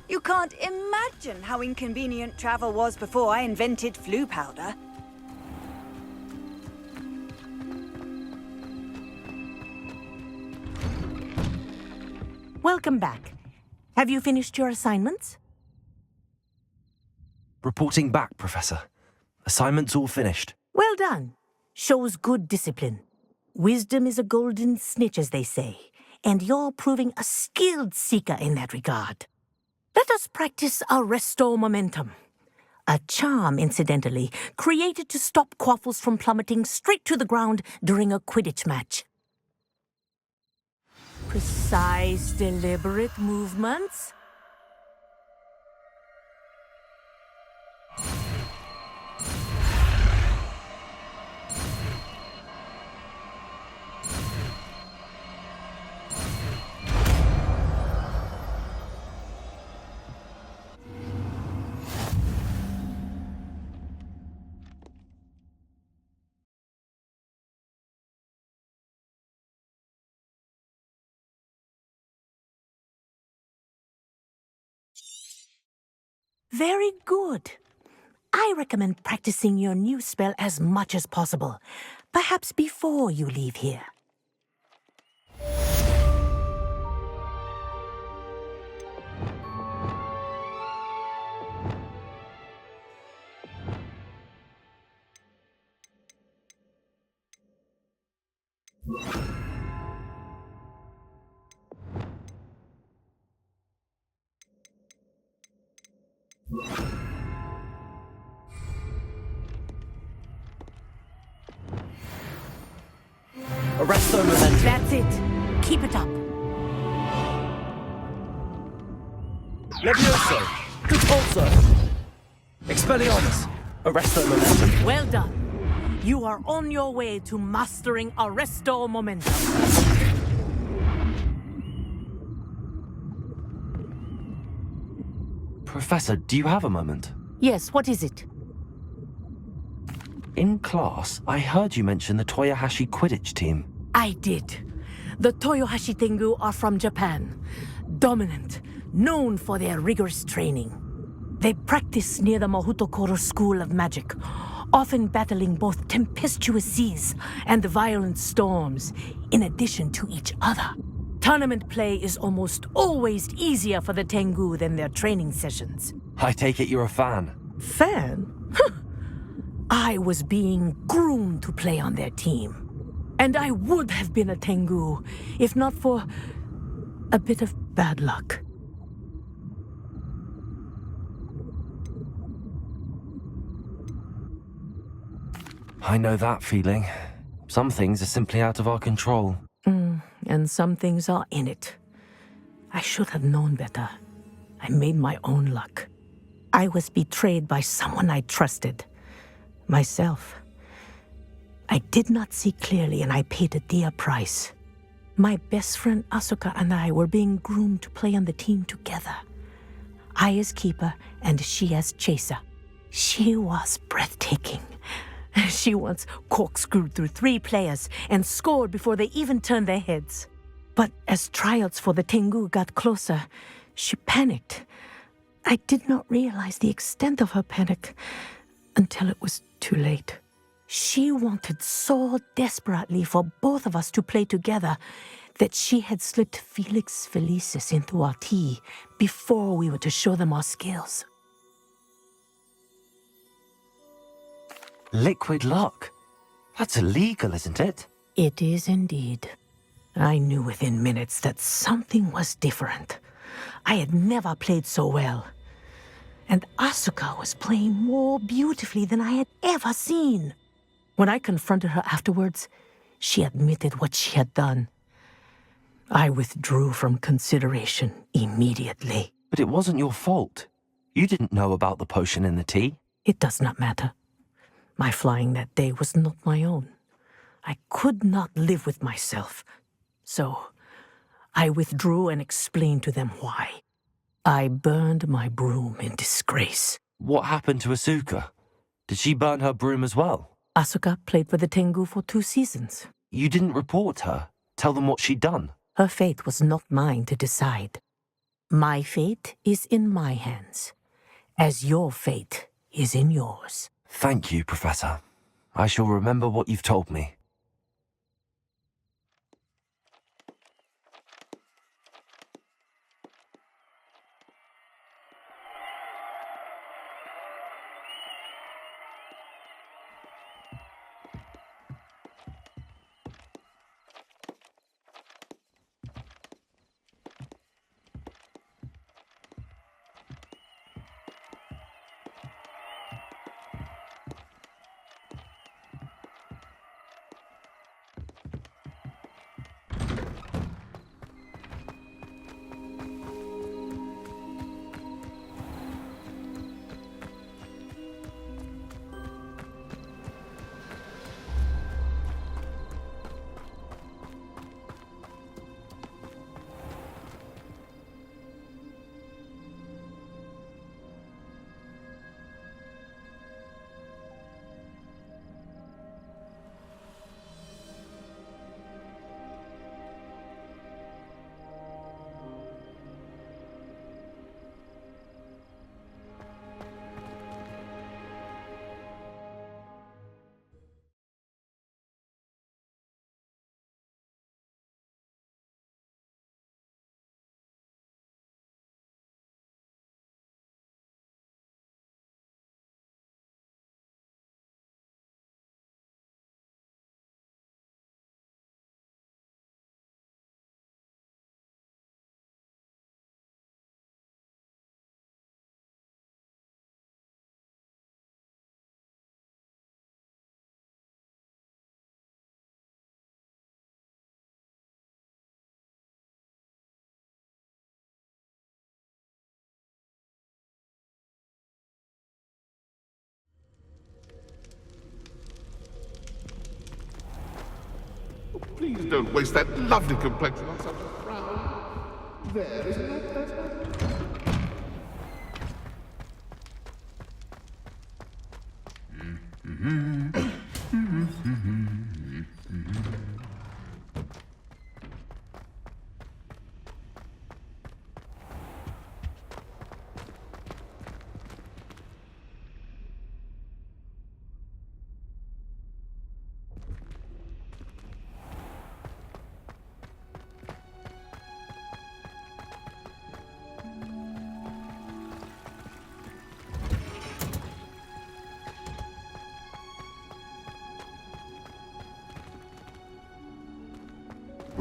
You can't imagine how inconvenient travel was before I invented flu powder. Welcome back. Have you finished your assignments? Reporting back, Professor. Assignment's all finished. Well done. Shows good discipline. Wisdom is a golden snitch, as they say, and you're proving a skilled seeker in that regard. Let us practice Arresto momentum. A charm, incidentally, created to stop quaffles from plummeting straight to the ground during a Quidditch match. Precise, deliberate movements. Very good. I recommend practicing your new spell as much as possible, perhaps before you leave here. Arresto momentum. That's it. Keep it up. Levioso. Repulso. Expelliarmus. Arresto momentum. Well done. You are on your way to mastering Arresto momentum. Professor, do you have a moment? Yes, what is it? In class, I heard you mention the Toyohashi Quidditch team. I did. The Toyohashi Tengu are from Japan. Dominant, known for their rigorous training. They practice near the Mahutokoro School of Magic, often battling both tempestuous seas and violent storms, in addition to each other. Tournament play is almost always easier for the Tengu than their training sessions. I take it you're a fan. Fan? I was being groomed to play on their team. And I would have been a Tengu, if not for a bit of bad luck. I know that feeling. Some things are simply out of our control. And some things are in it. I should have known better. I made my own luck. I was betrayed by someone I trusted. Myself. I did not see clearly, and I paid a dear price. My best friend Asuka and I were being groomed to play on the team together. I as keeper, and she as chaser. She was breathtaking. She once corkscrewed through 3 players and scored before they even turned their heads. But as tryouts for the Tengu got closer, she panicked. I did not realize the extent of her panic until it was too late. She wanted so desperately for both of us to play together that she had slipped Felix Felicis into our tea before we were to show them our skills. Liquid luck? That's illegal, isn't it? It is indeed. I knew within minutes that something was different. I had never played so well. And Asuka was playing more beautifully than I had ever seen. When I confronted her afterwards, she admitted what she had done. I withdrew from consideration immediately. But it wasn't your fault. You didn't know about the potion in the tea. It does not matter. My flying that day was not my own. I could not live with myself. So, I withdrew and explained to them why. I burned my broom in disgrace. What happened to Asuka? Did she burn her broom as well? Asuka played for the Tengu for 2 seasons. You didn't report her? Tell them what she'd done? Her fate was not mine to decide. My fate is in my hands, as your fate is in yours. Thank you, Professor. I shall remember what you've told me. Please don't waste that lovely complexion on such a frown. There, isn't that better?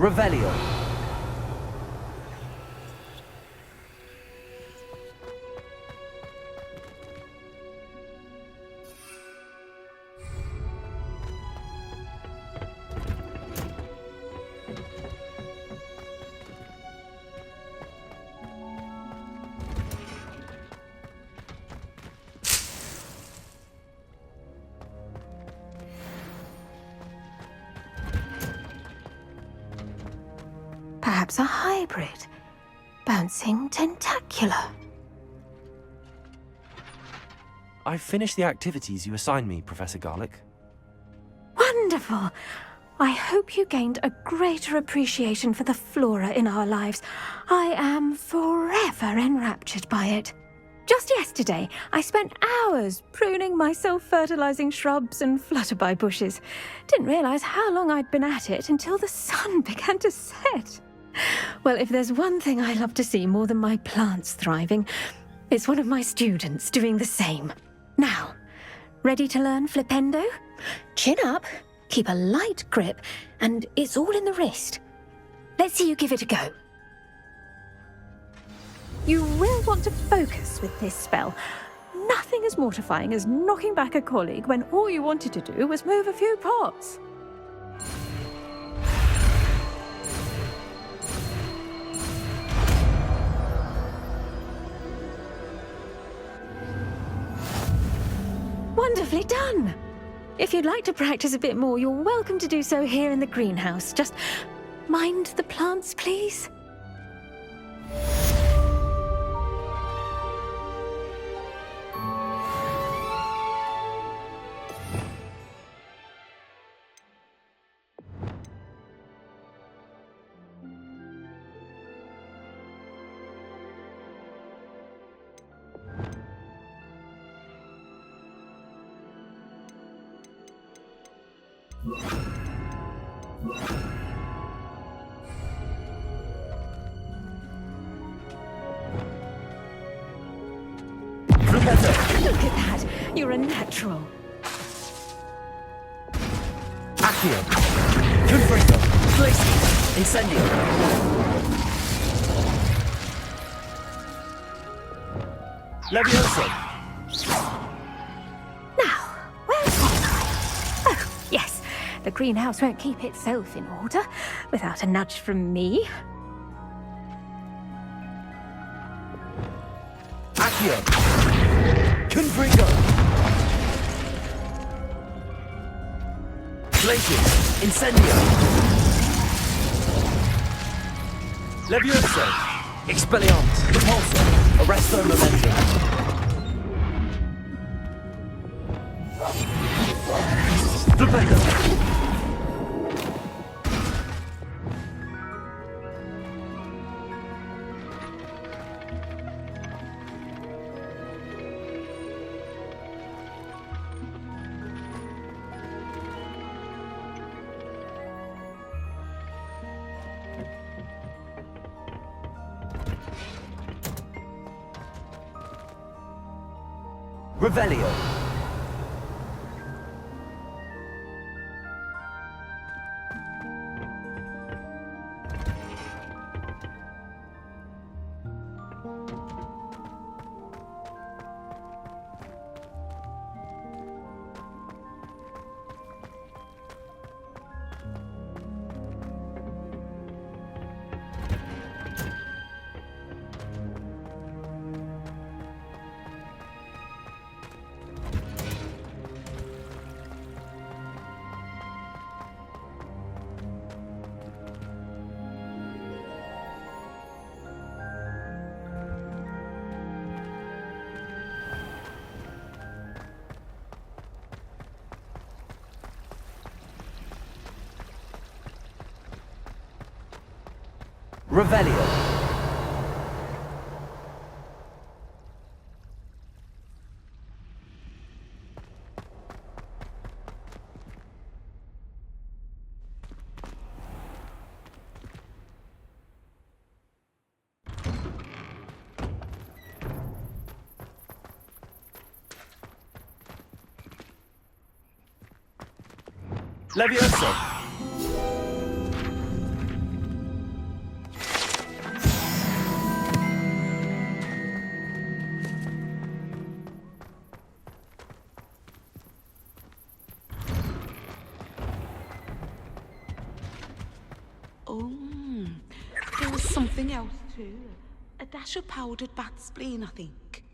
Revelio. Perhaps a hybrid. Bouncing tentacular. I've finished the activities you assigned me, Professor Garlick. Wonderful! I hope you gained a greater appreciation for the flora in our lives. I am forever enraptured by it. Just yesterday, I spent hours pruning my self-fertilizing shrubs and flutterby bushes. Didn't realize how long I'd been at it until the sun began to set. Well, if there's one thing I love to see more than my plants thriving, it's one of my students doing the same. Now, ready to learn Flipendo? Chin up, keep a light grip, and it's all in the wrist. Let's see you give it a go. You will want to focus with this spell. Nothing as mortifying as knocking back a colleague when all you wanted to do was move a few pots. Wonderfully done! If you'd like to practice a bit more, you're welcome to do so here in the greenhouse. Just mind the plants, please. Flipendo! Look at that. You're a natural. Accio! Confringo! Glacier! Incendio! Levioso! Now, where was I? Oh, yes. The greenhouse won't keep itself in order without a nudge from me. Accio! Confringo! Glacier! Incendio! Levioso! Expelliarmus! Repulsor! Arresto Momentum! Flipendo! Revelio! Revelio! Levioso! There was something else too. A dash of powdered bat spleen, I think.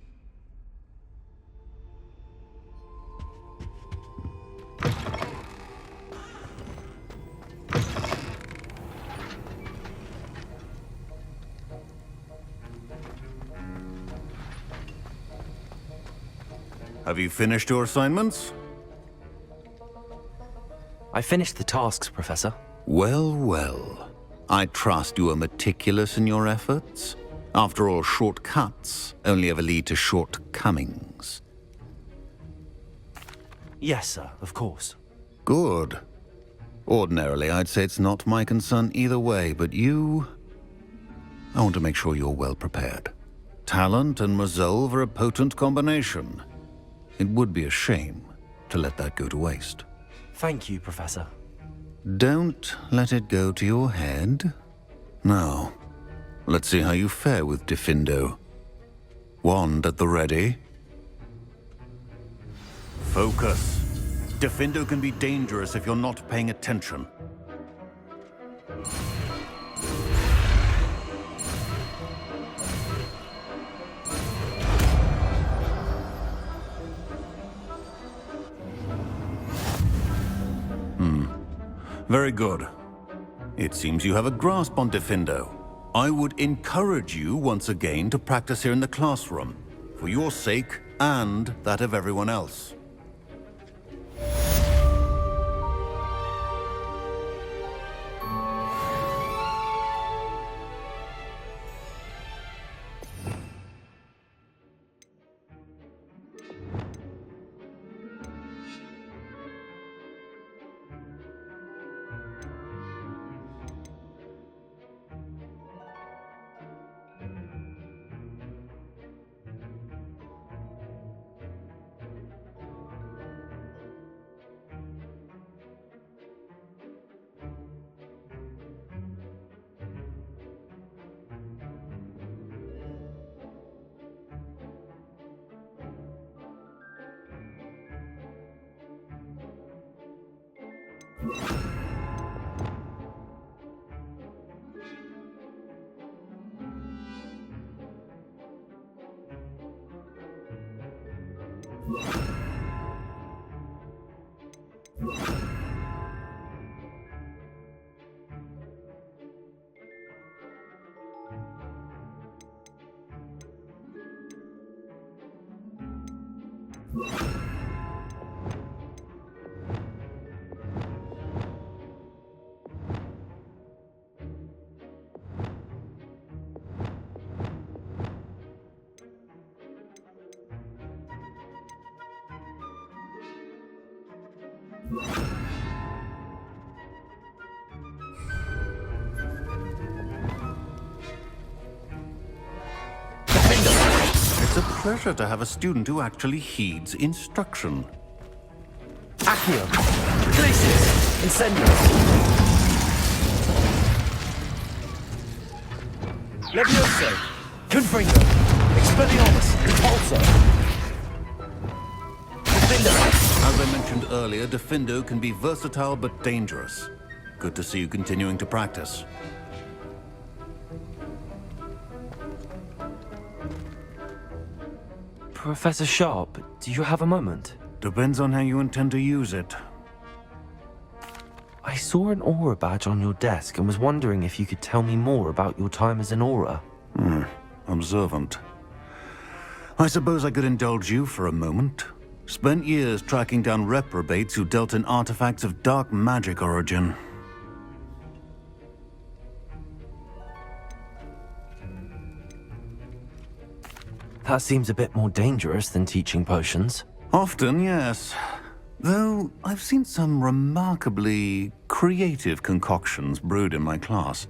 Have you finished your assignments? I finished the tasks, Professor. Well, well. I trust you are meticulous in your efforts. After all, shortcuts only ever lead to shortcomings. Yes, sir, of course. Good. Ordinarily, I'd say it's not my concern either way, but you... I want to make sure you're well prepared. Talent and resolve are a potent combination. It would be a shame to let that go to waste. Thank you, Professor. Don't let it go to your head. Now, let's see how you fare with Diffindo. Wand at the ready. Focus. Diffindo can be dangerous if you're not paying attention. Very good. It seems you have a grasp on Diffindo. I would encourage you once again to practice here in the classroom, for your sake and that of everyone else. It's a pleasure to have a student who actually heeds instruction. Accio! Glacius! Incendio! Levioso! Confringo! Expelliarmus! Repulsor! Diffindo! As I mentioned earlier, Diffindo can be versatile but dangerous. Good to see you continuing to practice. Professor Sharp, do you have a moment? Depends on how you intend to use it. I saw an aura badge on your desk and was wondering if you could tell me more about your time as an aura. Observant. I suppose I could indulge you for a moment. Spent years tracking down reprobates who dealt in artifacts of dark magic origin. That seems a bit more dangerous than teaching potions. Often, yes. Though I've seen some remarkably creative concoctions brewed in my class.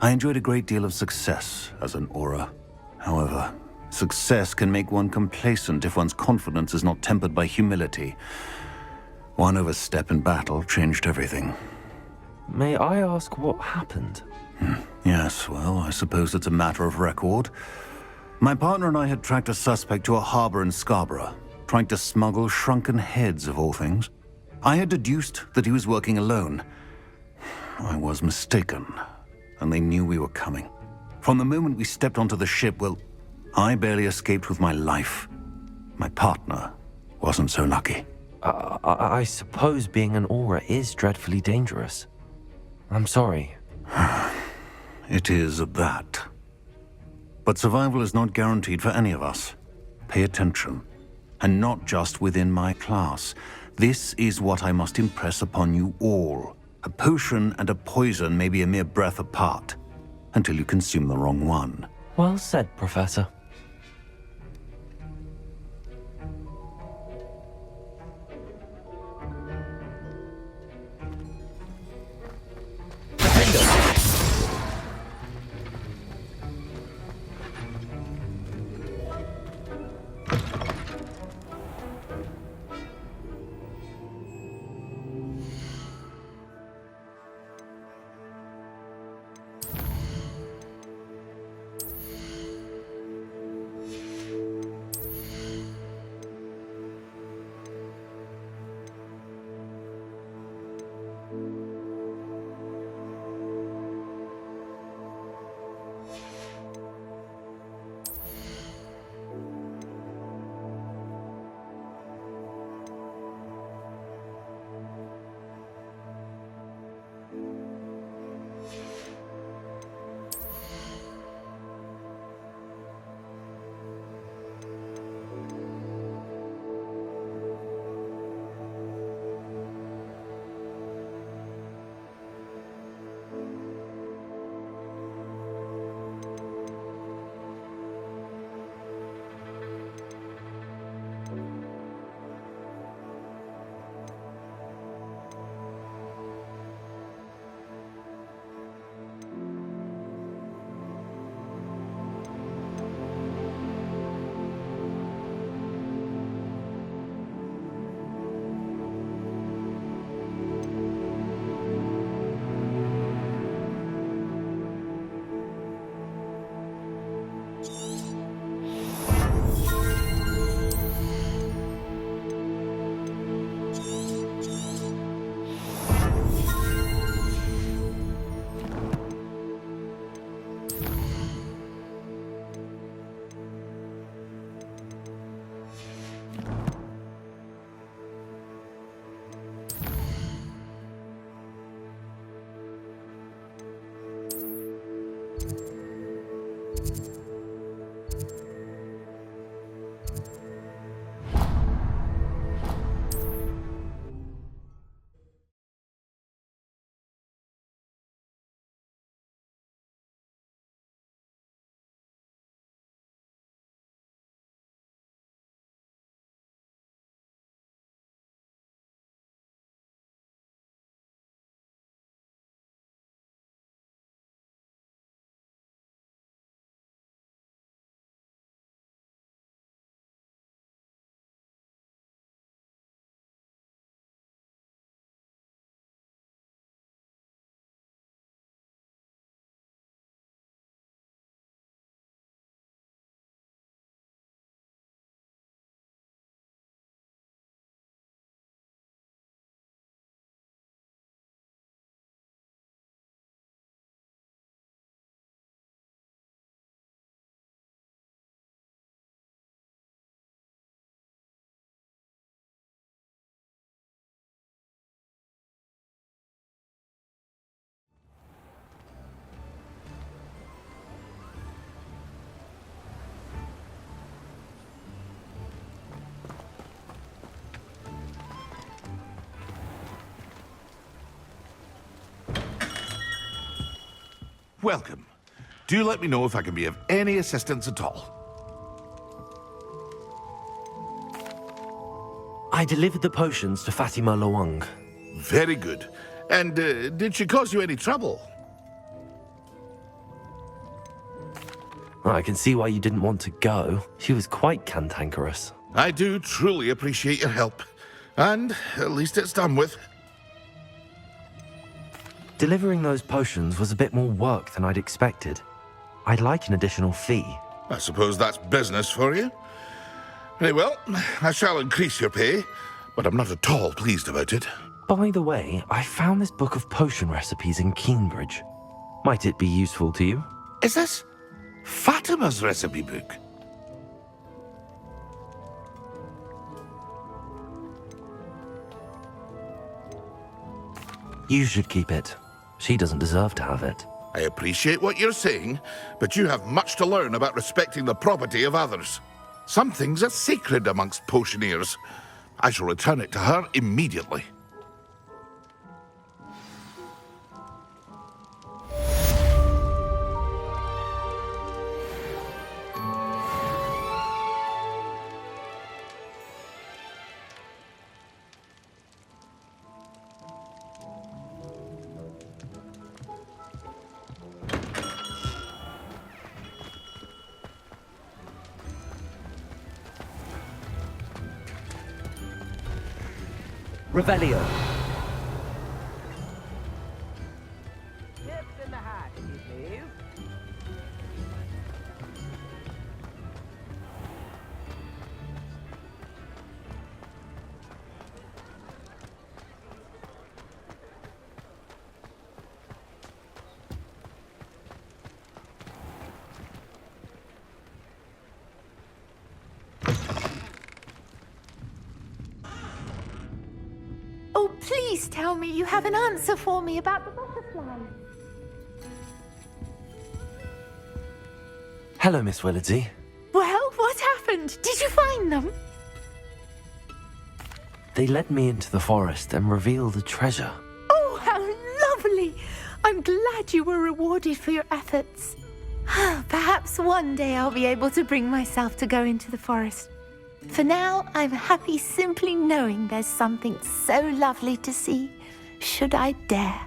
I enjoyed a great deal of success as an aura. However, success can make one complacent if one's confidence is not tempered by humility. One overstep in battle changed everything. May I ask what happened? Yes, well, I suppose it's a matter of record. My partner and I had tracked a suspect to a harbor in Scarborough, trying to smuggle shrunken heads of all things. I had deduced that he was working alone. I was mistaken, and they knew we were coming. From the moment we stepped onto the ship, well, I barely escaped with my life. My partner wasn't so lucky. I suppose being an aura is dreadfully dangerous. I'm sorry. It is that. But survival is not guaranteed for any of us. Pay attention. And not just within my class. This is what I must impress upon you all. A potion and a poison may be a mere breath apart, until you consume the wrong one. Well said, Professor. welcome. Do let me know if I can be of any assistance at all. I delivered the potions to Fatima Lawang. Very good. And did she cause you any trouble? I can see why you didn't want to go. She was quite cantankerous. I do truly appreciate your help. And at least it's done with. Delivering those potions was a bit more work than I'd expected. I'd like an additional fee. I suppose that's business for you. Very well, I shall increase your pay, but I'm not at all pleased about it. By the way, I found this book of potion recipes in Cambridge. Might it be useful to you? Is this Fatima's recipe book? You should keep it. She doesn't deserve to have it. I appreciate what you're saying, but you have much to learn about respecting the property of others. Some things are sacred amongst potioneers. I shall return it to her immediately. Revelio. Tips in the hat, please. Oh, please tell me you have an answer for me about the butterflies. Hello, Miss Willardsey. Well, what happened? Did you find them? They led me into the forest and revealed a treasure. Oh, how lovely! I'm glad you were rewarded for your efforts. Perhaps one day I'll be able to bring myself to go into the forest. For now, I'm happy simply knowing there's something so lovely to see, should I dare.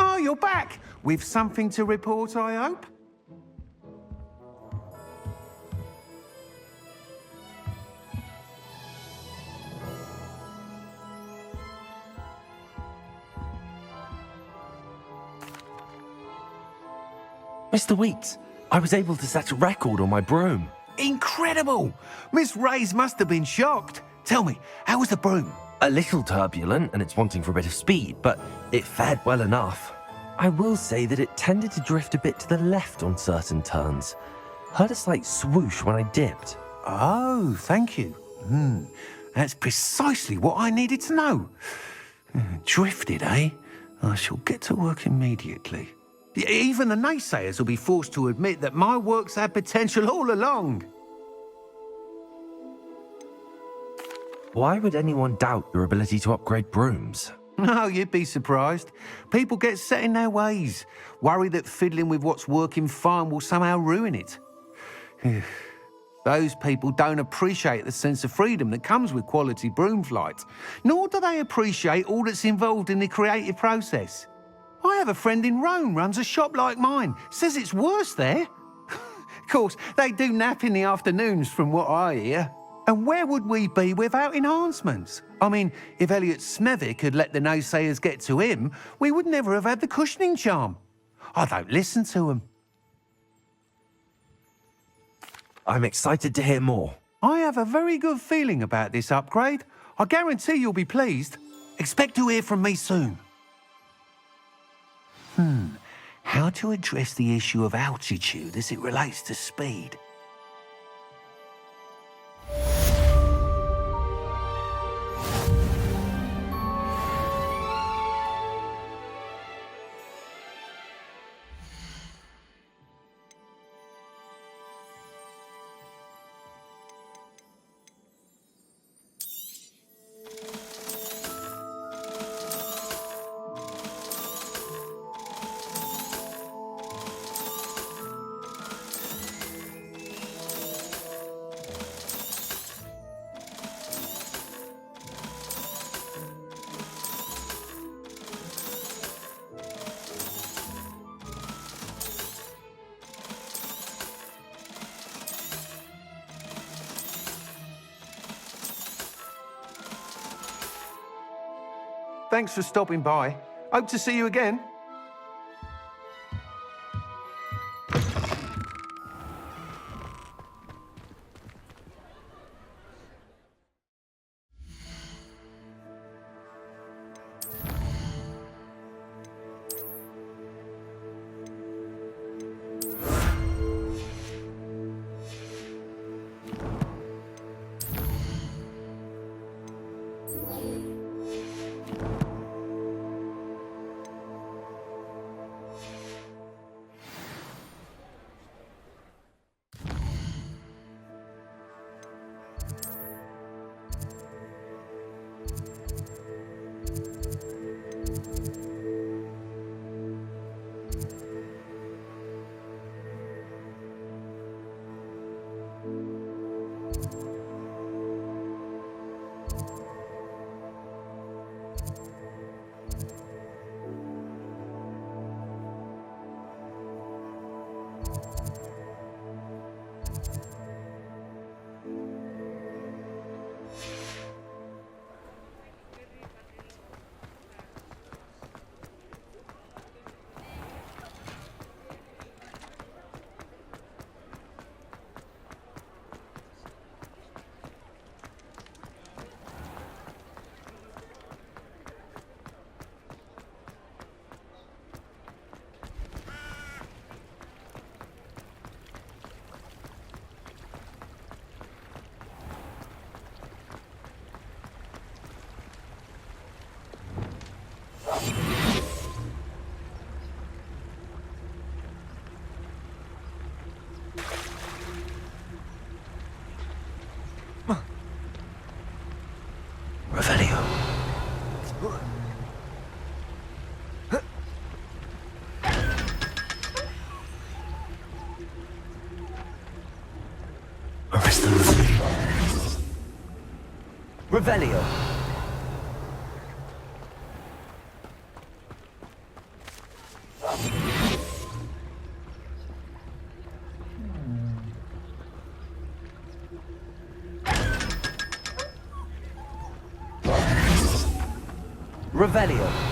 Oh, you're back! With something to report, I hope? Mr. Weeks, I was able to set a record on my broom. Incredible! Miss Reyes must have been shocked. Tell me, how was the broom? A little turbulent and it's wanting for a bit of speed, but it fared well enough. I will say that it tended to drift a bit to the left on certain turns. Heard a slight swoosh when I dipped. Oh, thank you. That's precisely what I needed to know. Drifted, eh? I shall get to work immediately. Even the naysayers will be forced to admit that my work's had potential all along. Why would anyone doubt your ability to upgrade brooms? No, you'd be surprised. People get set in their ways, worry that fiddling with what's working fine will somehow ruin it. Those people don't appreciate the sense of freedom that comes with quality broom flight, nor do they appreciate all that's involved in the creative process. I have a friend in Rome runs a shop like mine. Says it's worse there. Of course, they do nap in the afternoons from what I hear. And where would we be without enhancements? I mean, if Elliot Smethwick had let the naysayers get to him, we would never have had the cushioning charm. I don't listen to them. I'm excited to hear more. I have a very good feeling about this upgrade. I guarantee you'll be pleased. Expect to hear from me soon. How to address the issue of altitude as it relates to speed? Thanks for stopping by. Hope to see you again. Revelio. Revelio.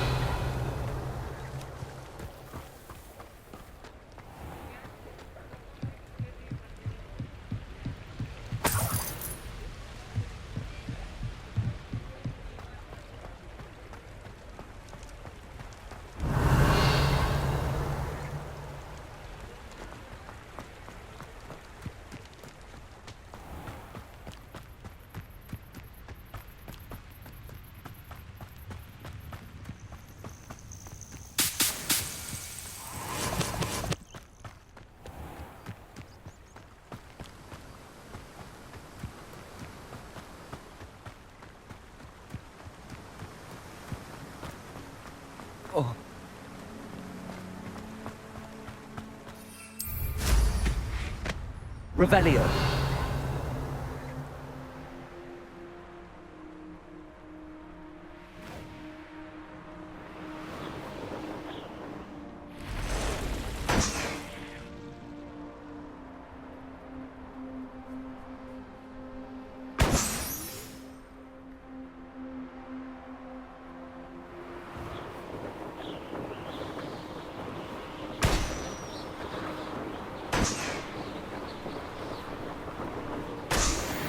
Revelio.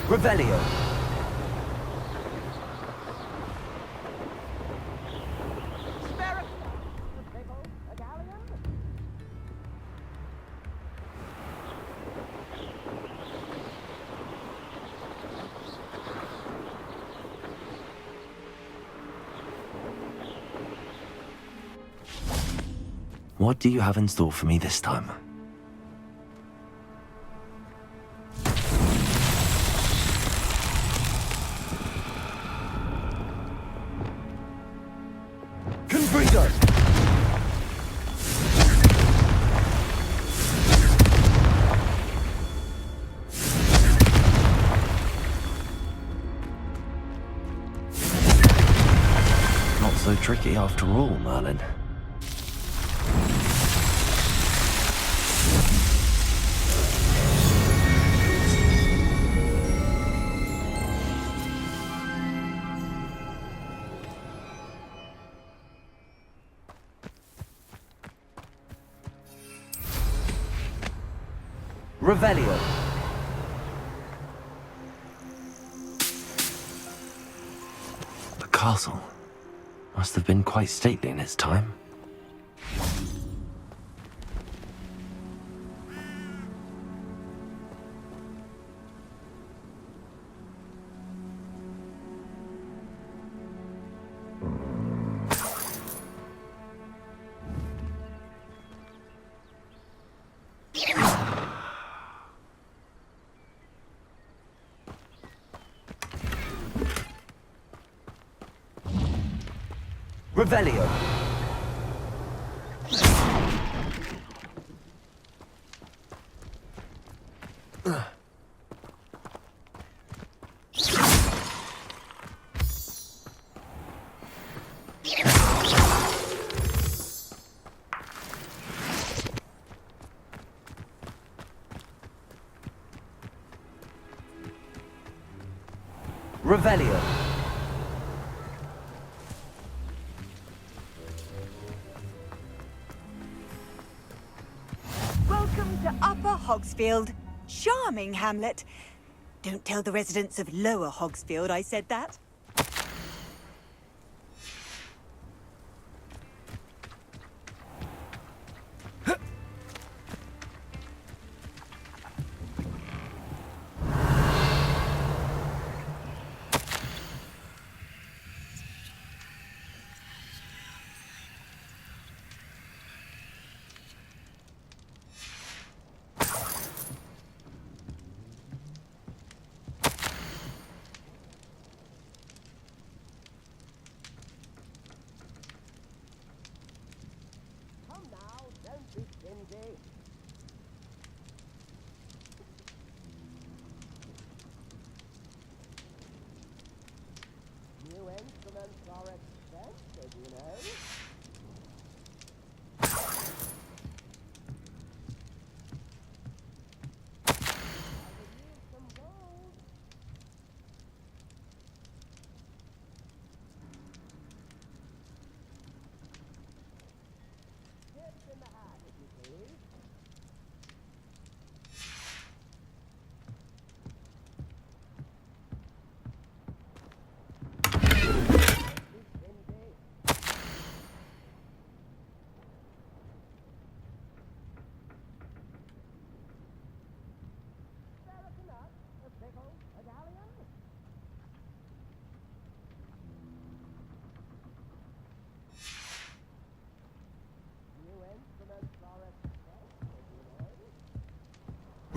Revelio. What do you have in store for me this time? Confringo! Not so tricky after all, Merlin. Revelio. The castle must have been quite stately in its time. Revelio. Revelio. Welcome to Upper Hogsfield. Charming hamlet. Don't tell the residents of Lower Hogsfield I said that.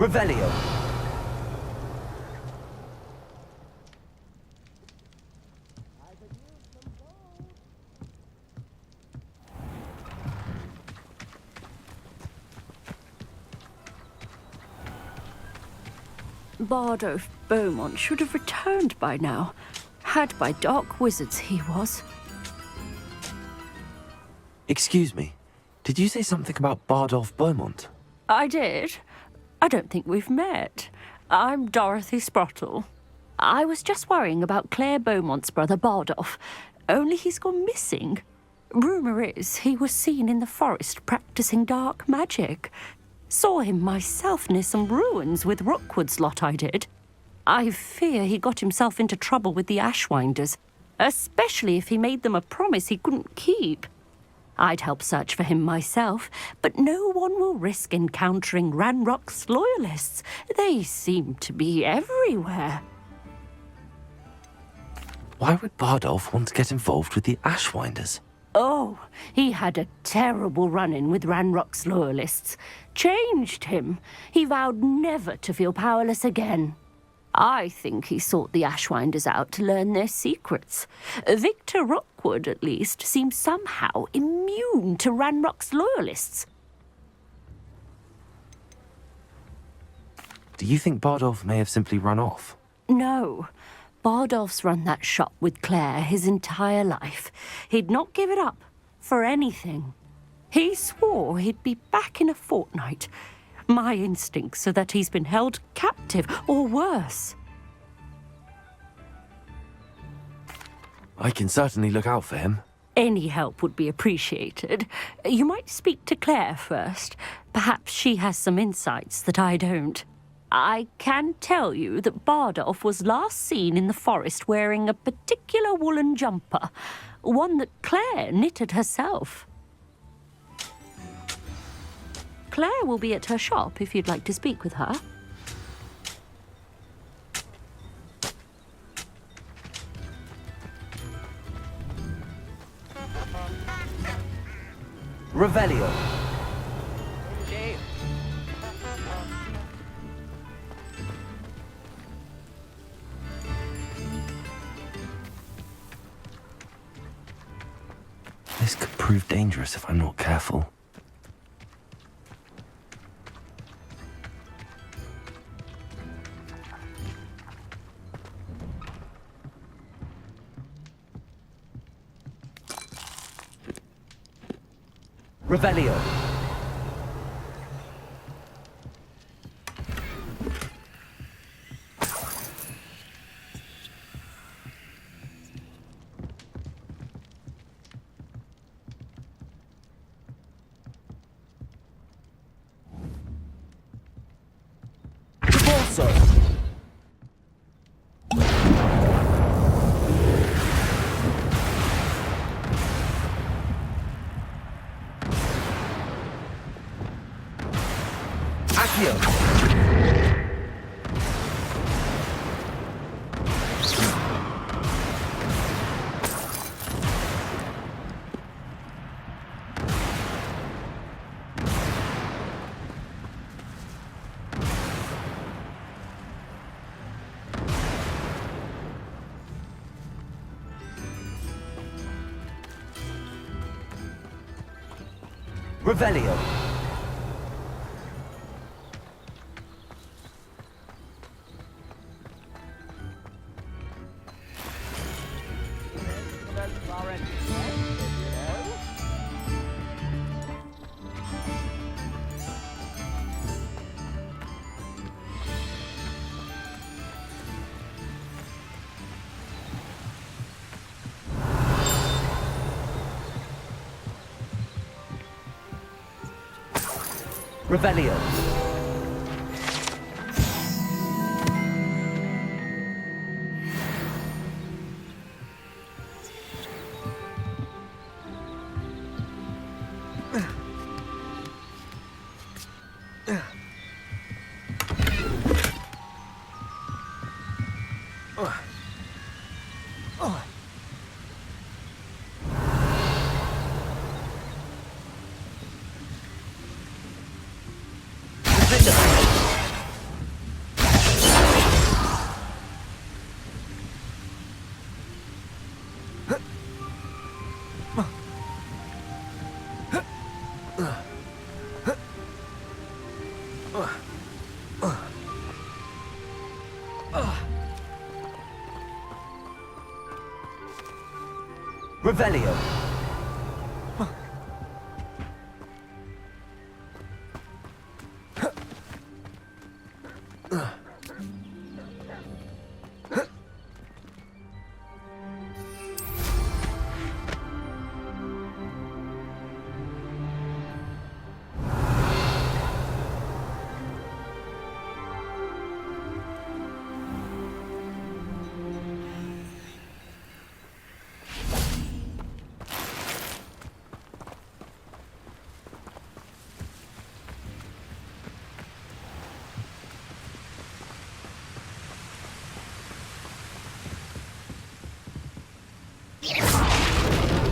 Revelio. Bard of Beaumont should have returned by now. Had by dark wizards he was. Excuse me. Did you say something about Bard of Beaumont? I did. I don't think we've met. I'm Dorothy Sprottle. I was just worrying about Claire Beaumont's brother Bardolph, only he's gone missing. Rumour is he was seen in the forest practicing dark magic. Saw him myself near some ruins with Rookwood's lot I did. I fear he got himself into trouble with the Ashwinders, especially if he made them a promise he couldn't keep. I'd help search for him myself, but no one will risk encountering Ranrock's loyalists. They seem to be everywhere. Why would Bardolph want to get involved with the Ashwinders? Oh, he had a terrible run-in with Ranrock's loyalists. Changed him. He vowed never to feel powerless again. I think he sought the Ashwinders out to learn their secrets. Victor Rockwood, at least, seems somehow immune to Ranrock's loyalists. Do you think Bardolph may have simply run off? No. Bardolph's run that shop with Claire his entire life. He'd not give it up for anything. He swore he'd be back in a fortnight. My instincts are that he's been held captive, or worse. I can certainly look out for him. Any help would be appreciated. You might speak to Claire first. Perhaps she has some insights that I don't. I can tell you that Bardolph was last seen in the forest wearing a particular woolen jumper, one that Claire knitted herself. Claire will be at her shop if you'd like to speak with her. Revelio. This could prove dangerous if I'm not careful. Revelio. Repulso. Revelio. Revelio. Revelio.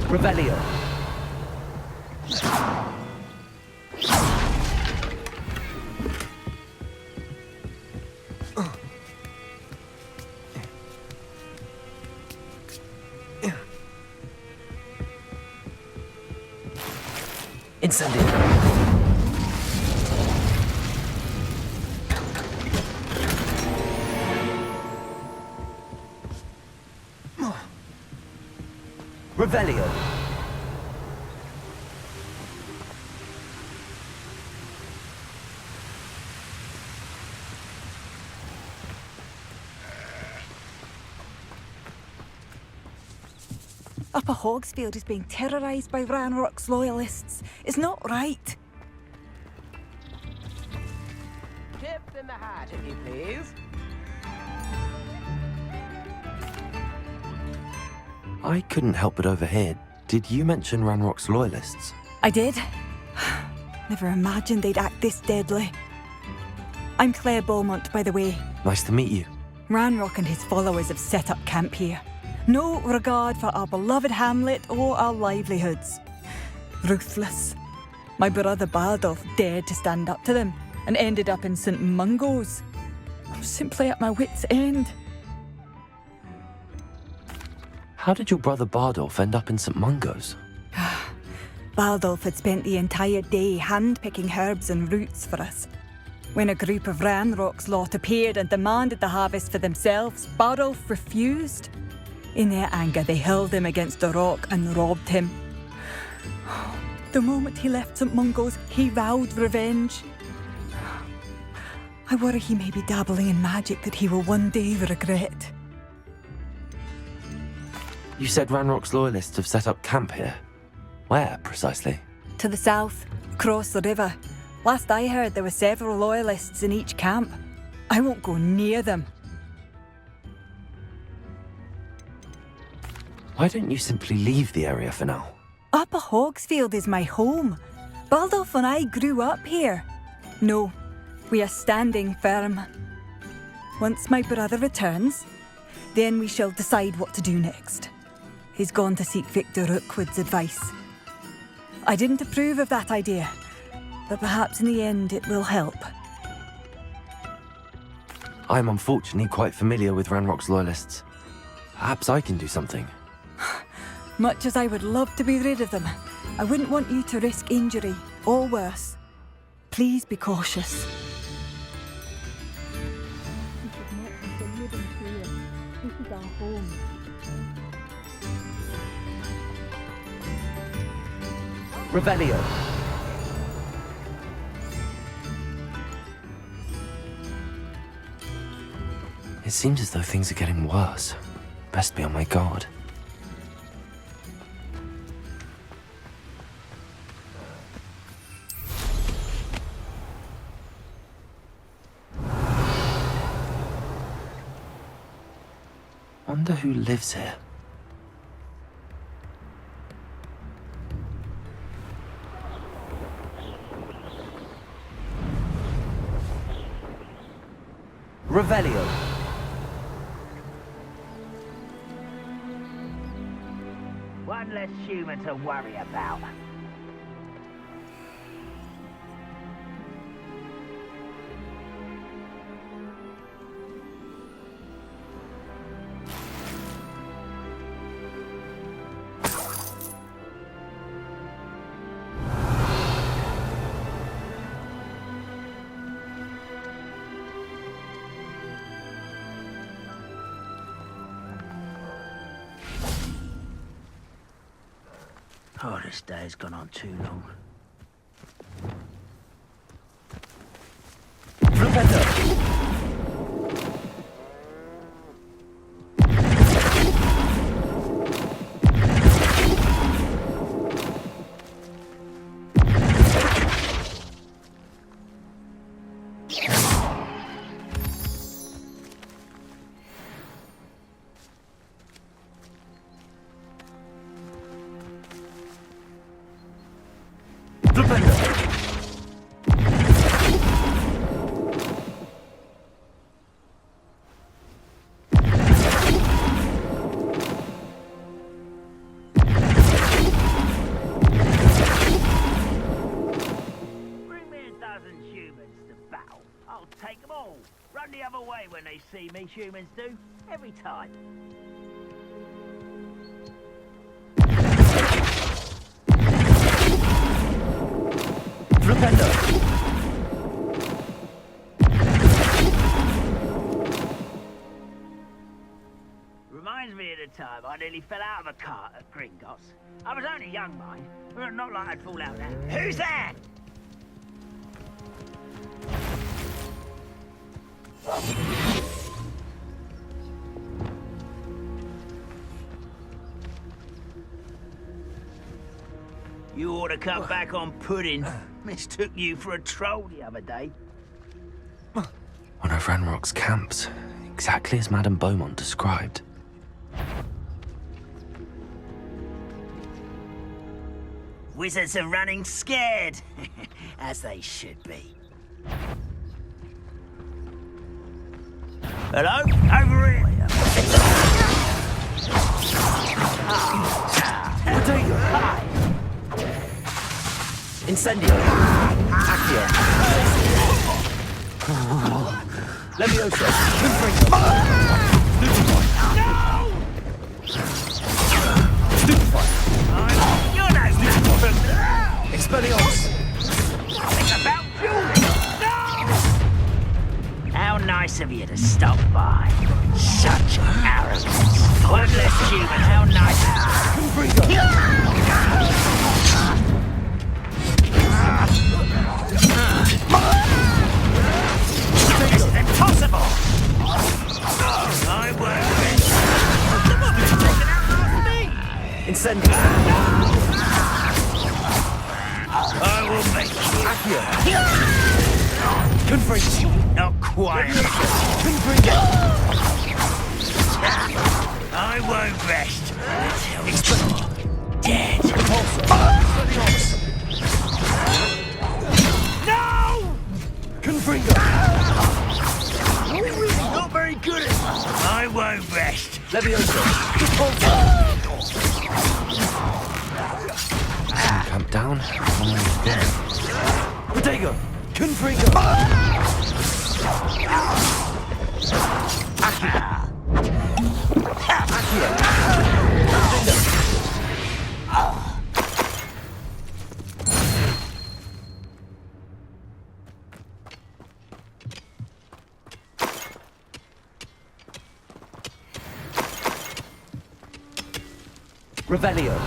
Revelio. Incendio. Revelio. Upper Hogsfield is being terrorised by Ranrock's loyalists. It's not right. Tip in the hat, if you please. I couldn't help but overhear. Did you mention Ranrock's loyalists? I did. Never imagined they'd act this deadly. I'm Claire Beaumont, by the way. Nice to meet you. Ranrock and his followers have set up camp here. No regard for our beloved hamlet or our livelihoods. Ruthless. My brother Bardolph dared to stand up to them and ended up in St. Mungo's. I'm simply at my wit's end. How did your brother Bardolph end up in St. Mungo's? Bardolph had spent the entire day hand-picking herbs and roots for us. When a group of Ranrock's lot appeared and demanded the harvest for themselves, Bardolph refused. In their anger, they hurled him against a rock and robbed him. The moment he left St. Mungo's, he vowed revenge. I worry he may be dabbling in magic that he will one day regret. You said Ranrock's loyalists have set up camp here. Where, precisely? To the south, across the river. Last I heard, there were several loyalists in each camp. I won't go near them. Why don't you simply leave the area for now? Upper Hogsfield is my home. Bardolph and I grew up here. No, we are standing firm. Once my brother returns, then we shall decide what to do next. He's gone to seek Victor Rookwood's advice. I didn't approve of that idea, but perhaps in the end it will help. I'm unfortunately quite familiar with Ranrock's loyalists. Perhaps I can do something. Much as I would love to be rid of them, I wouldn't want you to risk injury, or worse. Please be cautious. This is our home. Revelio. It seems as though things are getting worse. Best be on my guard. Wonder who lives here. Revelio. One less human to worry about. Oh, this day's gone on too long. Flipendo. away when they see me, humans do. Every time. Flipendo! Reminds me of the time I nearly fell out of a cart at Gringotts. I was only young, mind, but not like I'd fall out now. Who's that? You ought to cut back on pudding. Mistook you for a troll the other day. One of Ranrock's camps, exactly as Madam Beaumont described. Wizards are running scared, as they should be. Hello? Over here! Hi! Incendio! Accio! Levioso! No! Stupefy! You're no different! Expelliarmus! It's about Julie! No! How nice of you to stop by. Such arrogance. One less human, how nice. It's impossible! I won't. Incendio! I will make you. Accio! Confringo! Not quite. Confringo! I won't rest until you're dead. No! Confringo! You're really not very good at it. I won't rest. Levioso! Camp down, someone's dead. Protego! Confringo! Accio! Revelio.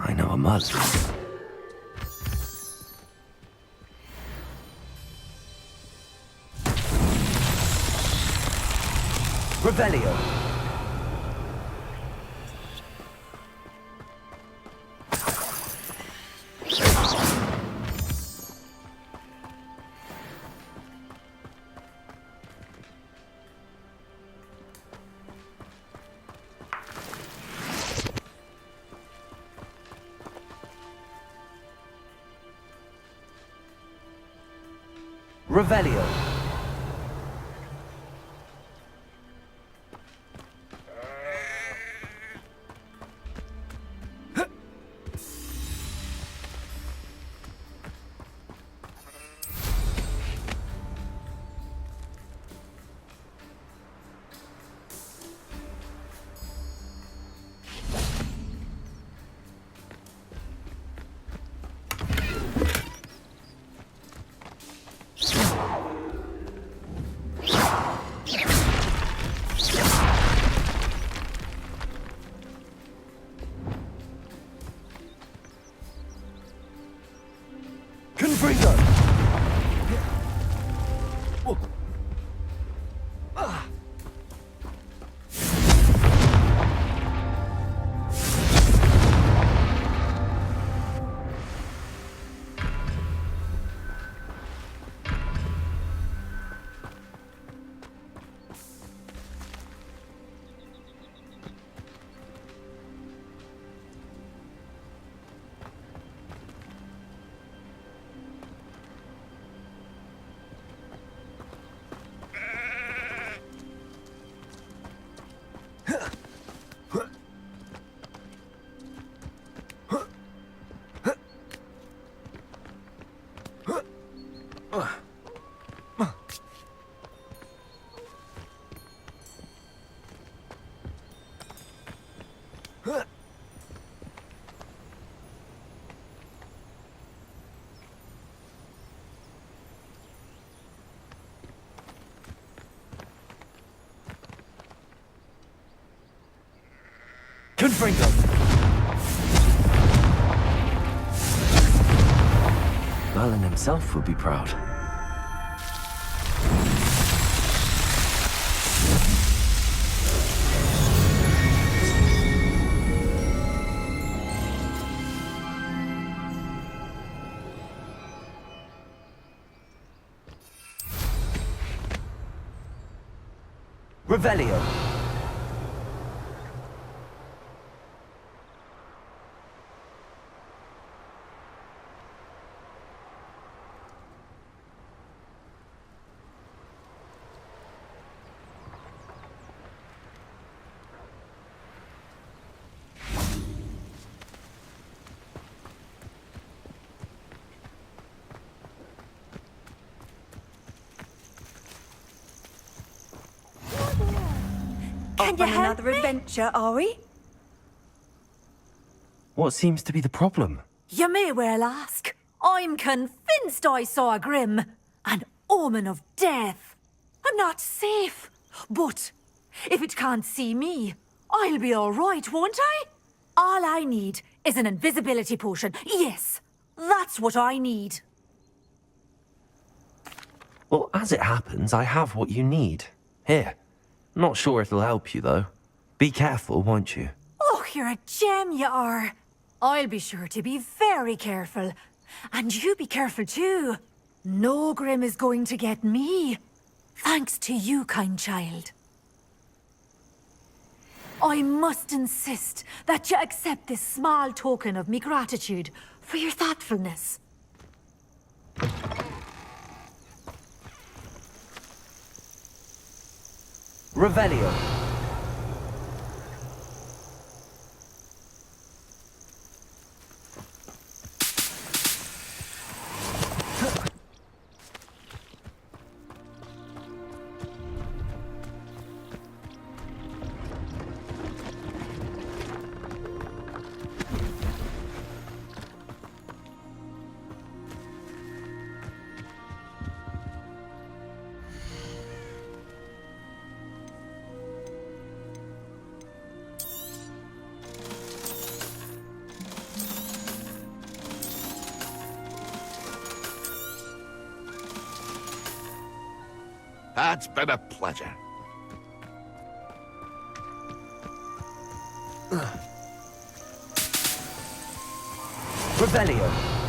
I know a mud. Revelio. Revelio. Diffindo! Merlin himself would be proud. Revelio. Can you help another adventure, are we? What seems to be the problem? You may well ask. I'm convinced I saw a grim, an omen of death. I'm not safe, but if it can't see me, I'll be all right, won't I? All I need is an invisibility potion. Yes, that's what I need. Well, as it happens, I have what you need. Here. Not sure it'll help you, though. Be careful, won't you? Oh, you're a gem, you are. I'll be sure to be very careful. And you be careful, too. No grim is going to get me. Thanks to you, kind child. I must insist that you accept this small token of me gratitude for your thoughtfulness. Revelio. It's been a pleasure. Revelio.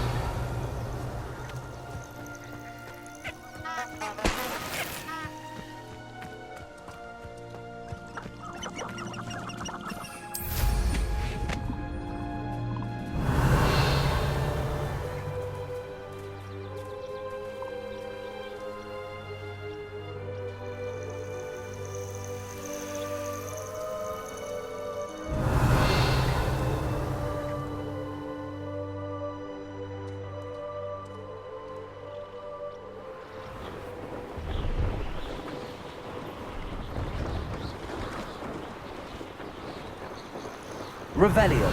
Revelio.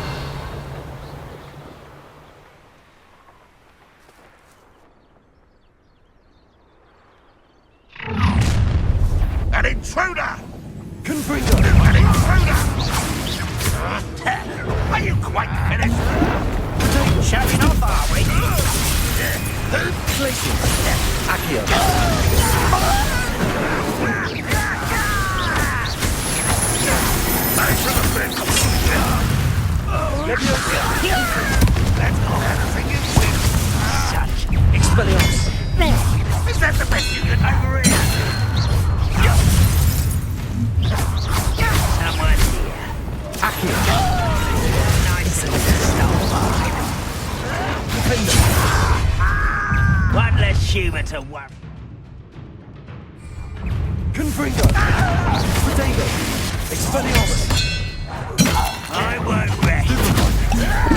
An intruder! Diffindo. An intruder! Are you quite finished? Showing off, are we? Glacier. Accio. I should have been. That's not everything you think. Such Expelliarmus. Is that the best you can over here? Someone here. Accio. Nice and stuff. One less human to worry. Diffindo. Potato. Expelliarmus. I won't rest.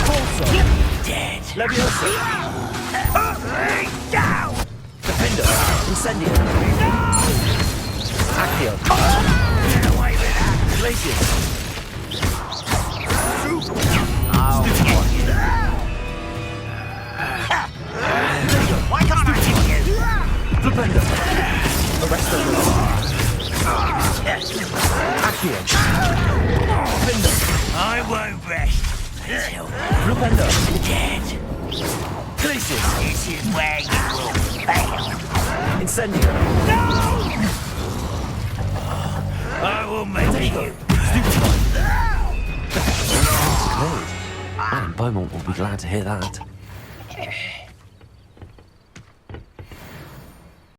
Pulsar. Dead. Leviosa. Down. Diffindo. Incendio. Accio. Get away with that! Glacius. Why can't I hit you? Flipendo. Arresto. Accio. Diffindo. I won't rest until Flipendo. you're dead. Glacius. This is where you will fail. Incendio. I will make you. Madam Beaumont will be glad to hear that.